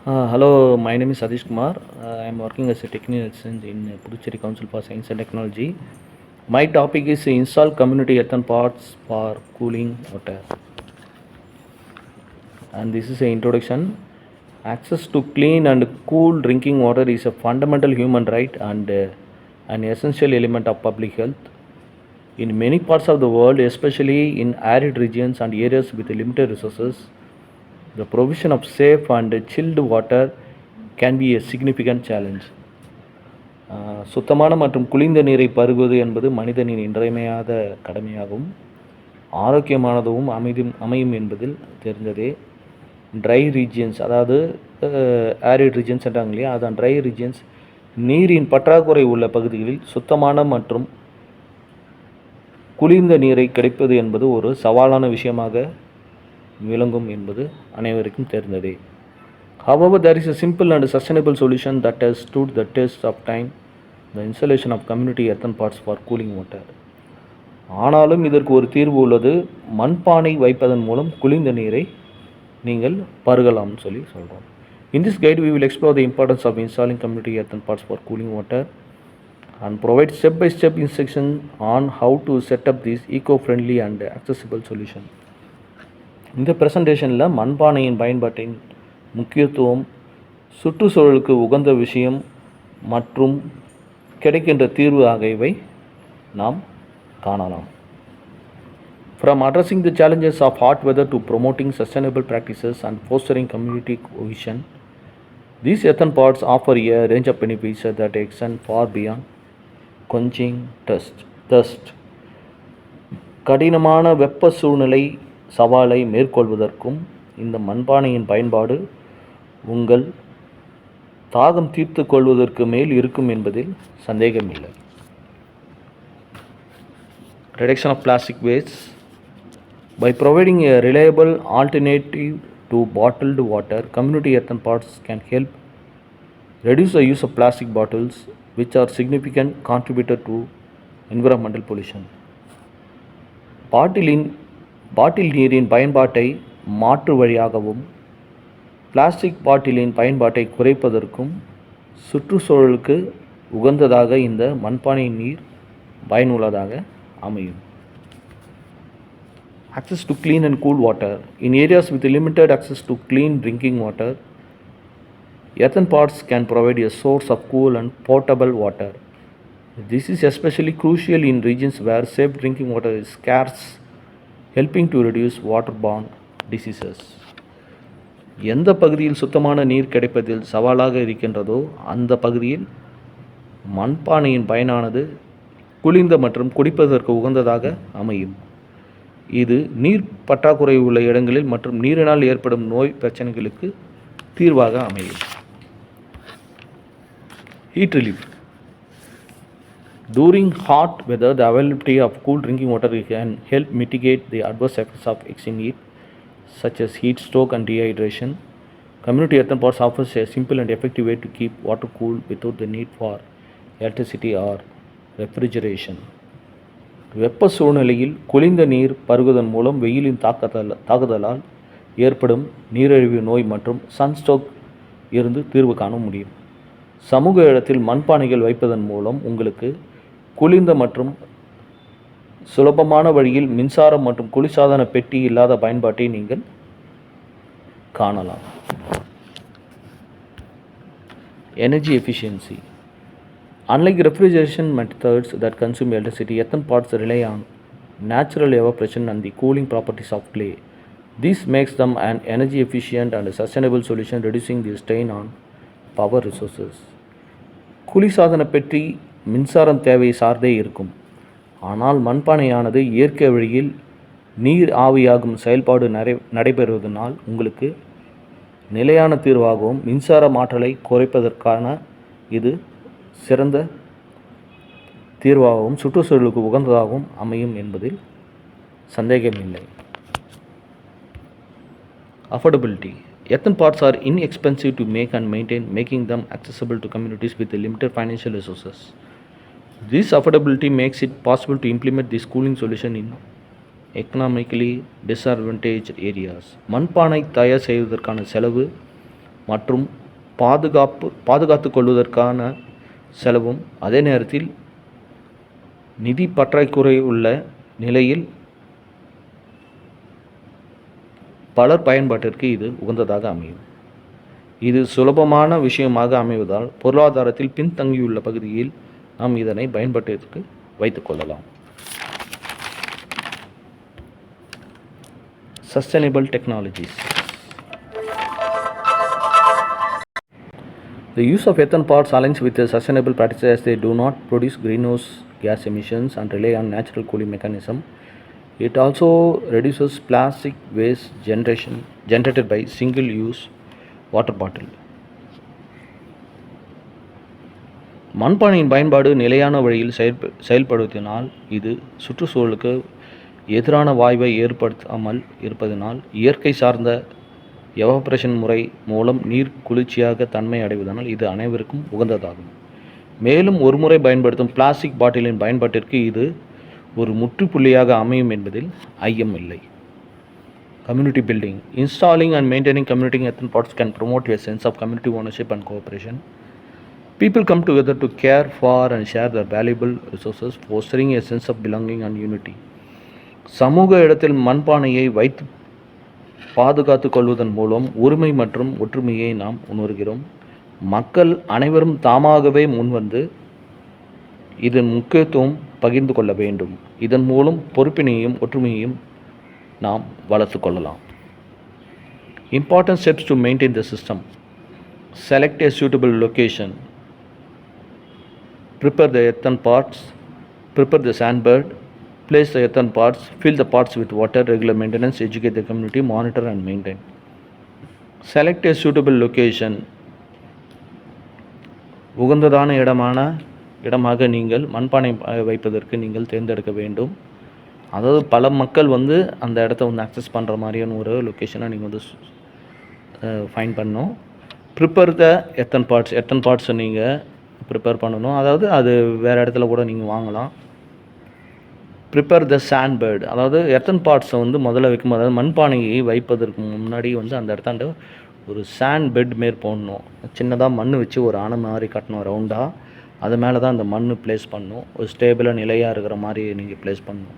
Hello, my name is Sadish Kumar. I am working as a technical assistant in Puducherry Council for Science and Technology. My topic is install community earthen pots for cooling water. And this is an introduction. Access to clean and cool drinking water is a fundamental human right and an essential element of public health. In many parts of the world, especially in arid regions and areas with limited resources, the provision of safe and chilled water can be a significant challenge. சுத்தமான மற்றும் குளிர்ந்த நீரை பருகுவது என்பது மனிதனின் இன்றியமையாத கடமையாகவும் ஆரோக்கியமானதும் அமையும் என்பதில் தெரிந்ததே. ட்ரை ரீஜியன்ஸ், அதாவது ஆரிட் ரீஜியன்ஸ் என்றாங்க இல்லையா, அதான் ட்ரை ரீஜியன்ஸ், நீரின் பற்றாக்குறை உள்ள பகுதிகளில் சுத்தமான மற்றும் குளிர்ந்த நீரை கிடைப்பது என்பது ஒரு சவாலான விஷயமாக விளங்கும் என்பது அனைவருக்கும் தெரிந்ததே. However, there is a simple and sustainable solution that has stood the test of time, the installation of community earthen pots for cooling water. ஆனாலும் இதற்கு ஒரு தீர்வு உள்ளது. மண்பானை வைப்பதன் மூலம் குளிர்ந்த நீரை நீங்கள் பருகலாம்னு சொல்கிறோம். In this guide, we will explore the importance of installing community earthen pots for cooling water and provide step-by-step instructions on how to set up this eco-friendly and accessible solution. இந்த ப்ரெசன்டேஷனில் மண்பானையின் பயன்பாட்டின் முக்கியத்துவம், சுற்றுச்சூழலுக்கு உகந்த விஷயம் மற்றும் கிடைக்கின்ற தீர்வு ஆகியவை நாம் காணலாம். From addressing the challenges of hot weather to promoting sustainable practices and fostering community cohesion, these earthen pots offer a range of benefits that extend far beyond quenching thirst. கடினமான வெப்ப சூழ்நிலை சவாலை மேற்கொள்வதற்கும் இந்த மண்பானையின் பயன்பாடு உங்கள் தாகம் தீர்த்து கொள்வதற்கு மேல் இருக்கும் என்பதில் சந்தேகமில்லை. Reduction of plastic waste. By providing a reliable alternative to bottled water, community earthen pots can help reduce the use of plastic bottles, which are significant contributor to environmental pollution. பாட்டில் நீரின் பயன்பாட்டை மாற்று வழியாகவும் பிளாஸ்டிக் பாட்டிலின் பயன்பாட்டை குறைப்பதற்கும் சுற்றுச்சூழலுக்கு உகந்ததாக இந்த மண்பானை நீர் பயனுள்ளதாக அமையும். Access to clean and cool water. In areas with limited access to clean drinking water, earthen pots can provide a source of cool and potable water. This is especially crucial in regions where safe drinking water is scarce, helping to reduce waterborne diseases. எந்த பகுதியில் சுத்தமான நீர் கிடைப்பதில் சவாலாக இருக்கின்றதோ அந்த பகுதியில் மண்பானையின் பயனானது குளிர்ந்த மற்றும் குடிப்பதற்கு உகந்ததாக அமையும். இது நீர் பற்றாக்குறை உள்ள இடங்களில் மற்றும் நீரினால் ஏற்படும் நோய் பிரச்சனைகளுக்கு தீர்வாக அமையும். Heat relief. During hot weather, the availability of cool drinking water can help mitigate the adverse effects of extreme heat, such as heat stroke and dehydration. Community earthen pots offers a simple and effective way to keep water cool without the need for electricity or refrigeration. வெப்ப சூழ்நிலையில் குளிர்ந்த நீர் பருகுவதன் மூலம் வெயிலின் தாக்குதலால் ஏற்படும் நீரிழிவு நோய் மற்றும் சன்ஸ்ட்ரோக் இருந்து தீர்வு காண முடியும். சமூக இடத்தில் மண்பானைகள் வைப்பதன் மூலம் உங்களுக்கு குளிர்ந்த மற்றும் சுலபமான வழியில் மின்சாரம் மற்றும் குளிர்சாதன பெட்டி இல்லாத பயன்பாட்டை நீங்கள் காணலாம். Energy efficiency. Unlike refrigeration methods that consume electricity, earthen pots rely on natural evaporation and the cooling properties of clay. This makes them an energy efficient and sustainable solution, reducing the strain on power resources. குளிர்சாதன பெட்டி மின்சாரம் தேவை சார்ந்தே இருக்கும். ஆனால் மண்பானையானது இயற்கை வழியில் நீர் ஆவியாகும் செயல்பாடு நடைபெறுவதனால் உங்களுக்கு நிலையான தீர்வாகவும் மின்சார ஆற்றலை குறைப்பதற்கான இது சிறந்த தீர்வாகவும் சுற்றுச்சூழலுக்கு உகந்ததாகவும் அமையும் என்பதில் சந்தேகமில்லை. Affordability. Earthen pots are inexpensive to make and maintain, making them accessible to communities with limited financial resources. This affordability makes it possible to implement this cooling solution in economically disadvantaged areas. மண்பானை தயார் செய்வதற்கான செலவு மற்றும் பாதுகாத்து கொள்வதற்கான செலவும், அதே நேரத்தில் நிதி பற்றாக்குறை உள்ள நிலையில் பலர் பயன்பாட்டிற்கு இது உகந்ததாக அமையும். இது சுலபமான விஷயமாக அமைவதால் பொருளாதாரத்தில் பின்தங்கியுள்ள பகுதியில் நாம் இதனை பயன்பாட்டிற்கு வைத்துக் கொள்ளலாம். Sustainable technologies. The use of earthen pots aligns with the sustainable practices as they do not produce greenhouse gas emissions and rely on natural cooling mechanism. It also reduces plastic waste generated by single-use water bottle. மண்பானையின் பயன்பாடு நிலையான வழியில் செயல்படுத்தினால் இது சுற்றுச்சூழலுக்கு எதிரான வாய்வை ஏற்படுத்தாமல் இருப்பதனால் இயற்கை சார்ந்த எவாபரேஷன் முறை மூலம் நீர் குளிர்ச்சியாக தன்மை அடைவதனால் இது அனைவருக்கும் உகந்ததாகும். மேலும் ஒருமுறை பயன்படுத்தும் பிளாஸ்டிக் பாட்டிலின் பயன்பாட்டிற்கு இது ஒரு முற்றுப்புள்ளியாக அமையும் என்பதில் ஐயம் இல்லை. Community building. Installing and maintaining community earthen pots can promote a sense of community ownership and cooperation. People come together to care for and share their valuable resources, fostering a sense of belonging and unity. சமூக இடத்தில் மண்பானையை வைத்து பாதுகாத்து கொள்வதன் மூலம் உரிமை மற்றும் ஒற்றுமையை நாம் உணர்கிறோம். மக்கள் அனைவரும் தாமாகவே முன்வந்து இதன் முக்கியத்துவம் பகிர்ந்து கொள்ள வேண்டும். இதன் மூலம் பொறுப்பினையும் ஒற்றுமையையும் நாம் வளர்த்து கொள்ளலாம். Important steps to maintain the system. Select a suitable location. Prepare the earthen pots. Prepare the sandbed. Place the earthen pots. Fill the pots with water. Regular maintenance. Educate the community. Monitor and maintain. Select a suitable location. உகந்ததான இடமாக நீங்கள் மண்பானை வைப்பதற்கு நீங்கள் தேர்ந்தெடுக்க வேண்டும். அதாவது பல மக்கள் வந்து அந்த இடத்த வந்து அக்சஸ் பண்ணுற மாதிரியான ஒரு லொக்கேஷனை நீங்கள் வந்து ஃபைண்ட் பண்ணணும். ப்ரிப்பேர் த எர்த்தன் பார்ட்ஸை நீங்கள் ப்ரிப்பேர் பண்ணணும். அதாவது அது வேறு இடத்துல கூட நீங்கள் வாங்கலாம். ப்ரிப்பேர் த சாண்ட் பேர்டு, அதாவது எர்த்தன் பார்ட்ஸை வந்து முதல்ல வைக்கும், அதாவது மண்பானையை வைப்பதற்கு முன்னாடி வந்து அந்த இடத்தாண்ட ஒரு சாண்ட் பெட் மாரி போடணும். சின்னதாக மண் வச்சு ஒரு அணை மாதிரி கட்டணும் ரவுண்டாக. அது மேலே தான் அந்த மண் ப்ளேஸ் பண்ணணும். ஒரு ஸ்டேபிளாக நிலையாக இருக்கிற மாதிரி நீங்கள் ப்ளேஸ் பண்ணணும்.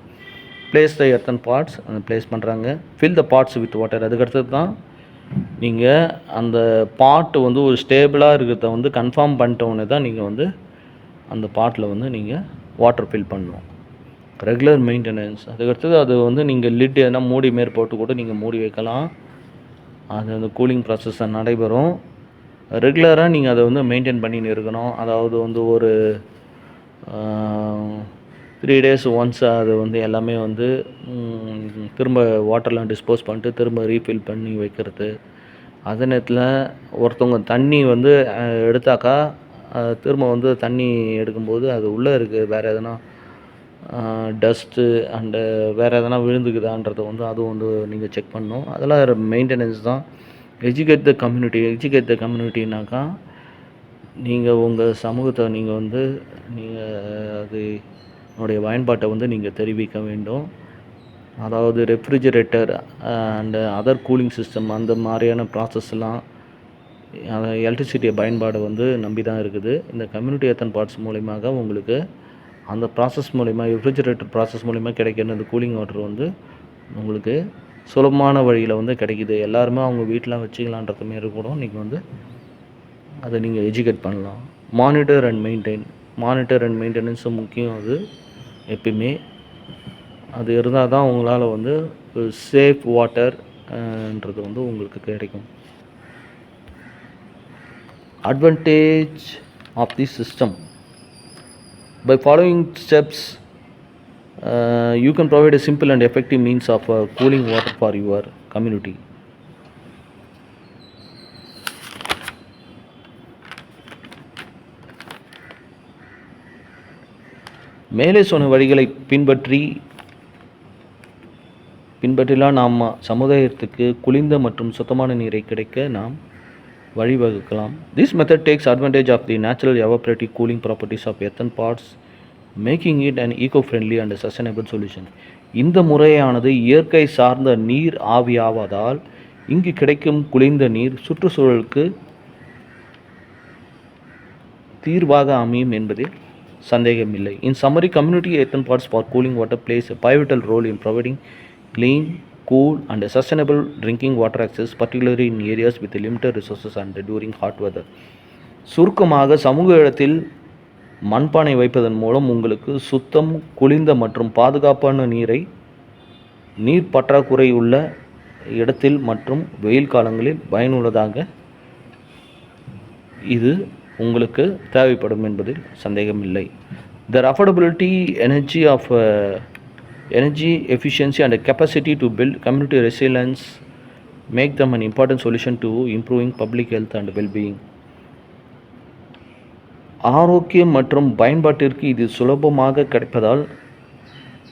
ப்ளேஸ் த எர்த்தன் பார்ட்ஸ் அந்த ப்ளேஸ் பண்ணுறாங்க. Fill the parts with water. அதுக்கடுத்தது தான் நீங்கள் அந்த பாட்டு வந்து ஒரு ஸ்டேபிளாக இருக்கிறத வந்து கன்ஃபார்ம் பண்ணிட்டோன்னே தான் நீங்கள் வந்து அந்த பாட்டில் வந்து நீங்கள் வாட்டர் ஃபில் பண்ணணும். Regular maintenance. அதுக்கடுத்தது அது வந்து நீங்கள் லிட் எதனா மூடி மாரி போட்டு கூட நீங்கள் மூடி வைக்கலாம். அது அந்த கூலிங் ப்ராசஸ் நடைபெறும். ரெகுலராக நீங்கள் அதை வந்து மெயின்டைன் பண்ணின்னு இருக்கணும். அதாவது வந்து ஒரு 3 days ஒன்ஸ் அது வந்து எல்லாமே வந்து திரும்ப வாட்டர்லாம் டிஸ்போஸ் பண்ணிட்டு திரும்ப ரீஃபில் பண்ணி வைக்கிறது. அதே நேரத்தில் ஒருத்தவங்க தண்ணி வந்து எடுத்தாக்கா திரும்ப வந்து தண்ணி எடுக்கும்போது அது உள்ளே இருக்குது வேறு எதனா டஸ்ட்டு அண்டு வேறு எதனா விழுந்துக்குதான்றதை வந்து அதுவும் வந்து நீங்கள் செக் பண்ணணும். அதெல்லாம் மெயின்டெனன்ஸ் தான். எஜுகேட் த கம்யூனிட்டினாக்கா நீங்கள் உங்கள் சமூகத்தை நீங்கள் வந்து அது உடைய பயன்பாட்டை வந்து நீங்கள் தெரிவிக்க வேண்டும். அதாவது refrigerator and other cooling system அந்த மாதிரியான ப்ராசஸ்லாம் எலக்ட்ரிசிட்டியை பயன்பாடு வந்து நம்பி தான் இருக்குது. இந்த கம்யூனிட்டி எர்த்தன் பார்ட்ஸ் மூலிமாக உங்களுக்கு அந்த ப்ராசஸ் மூலிமா ரெஃப்ரிஜரேட்டர் ப்ராசஸ் மூலிமா கிடைக்கிற அந்த கூலிங் வாட்டர் வந்து உங்களுக்கு சுலபமான வழியில் வந்து கிடைக்கிது. எல்லாருமே அவங்க வீட்டில் வச்சுக்கலான்றது மாரி கூட நீங்கள் வந்து அதை நீங்கள் எஜுகேட் பண்ணலாம். மானிட்டர் அண்ட் மெயின்டெனன்ஸும் முக்கியம். அது எப்பயுமே அது இருந்தால் தான் உங்களால் வந்து சேஃப் வாட்டர்ன்றது வந்து உங்களுக்கு கிடைக்கும். Advantage of the system. By following steps, you can provide a simple and effective means of cooling water for your community. மேலே சொன்ன வழிகளை பின்பற்றிலாம் நாம் சமுதாயத்துக்கு குளிர்ந்த மற்றும் சுத்தமான நீரை கிடைக்க நாம் வழிவகுக்கலாம். This method takes advantage of the natural evaporative cooling properties of earthen pots, making it an eco-friendly and sustainable solution. இந்த முறையானது இயற்கை சார்ந்த நீர் ஆவியாவதால் இங்கு கிடைக்கும் குளிர்ந்த நீர் சுற்றுச்சூழலுக்கு தீர்வாக அமையும் என்பதில் சந்தேகமில்லை. In summary, community earthen pots for cooling water plays a pivotal role in providing clean, cool and sustainable drinking water access, particularly in areas with limited resources and during hot weather. சுருக்கமாக, சமூக இடத்தில் மண்பானை வைப்பதன் மூலம் உங்களுக்கு சுத்தம், குளிர்ந்த மற்றும் பாதுகாப்பான நீர் பற்றாக்குறை உள்ள இடத்தில் மற்றும் வெயில் காலங்களில் பயனுள்ளதாக இது உங்களுக்கு தேவைப்படும் என்பதில் சந்தேகமில்லை. Their affordability, energy efficiency and capacity to build community resilience make them an important solution to improving public health and well-being. ஆரோக்கியம் மற்றும் பயன்பாட்டிற்கு இது சுலபமாக கிடைப்பதால்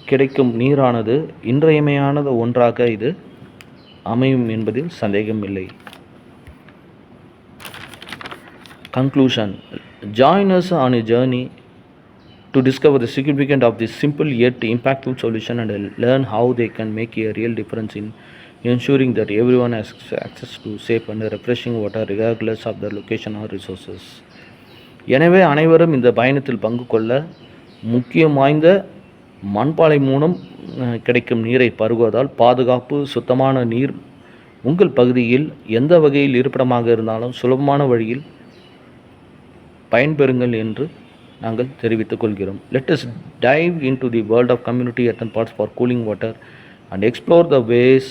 கிடைக்கும் நீரானது இன்றியமையாத ஒன்றாக இது அமையும் என்பதில் சந்தேகமில்லை. Conclusion. Join us on a journey to discover the significance of this simple yet impactful solution and learn how they can make a real difference in ensuring that everyone has access to safe and refreshing water regardless of their location or resources. எனவே அனைவரும் இந்த பயணத்தில் பங்கு கொள்ள முக்கியம் வாய்ந்த மண்பானை மூலம் கிடைக்கும் நீரை பருகுவதால் பாதுகாப்பு, சுத்தமான நீர் உங்கள் பகுதியில் எந்த வகையில் இருப்பிடமாக இருந்தாலும் சுலபமான வழியில் பயன்பெறுங்கள் என்று நாங்கள் தெரிவித்துக் கொள்கிறோம். Let us dive into the world of community earthen pots for cooling water and explore the ways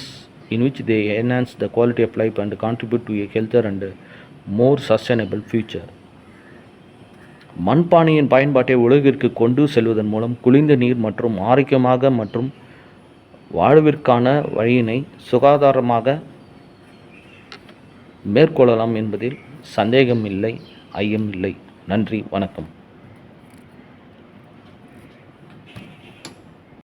in which they enhance the quality of life and contribute to a healthier and more sustainable future. மண்பானையின் பயன்பாட்டை உலகிற்கு கொண்டு செல்வதன் மூலம் குளிர்ந்த நீர் மற்றும் ஆரோக்கியமாக மற்றும் வாழ்விற்கான வழியினை சுகாதாரமாக மேற்கொள்ளலாம் என்பதில் சந்தேகமில்லை, ஐயமில்லை. நன்றி, வணக்கம்.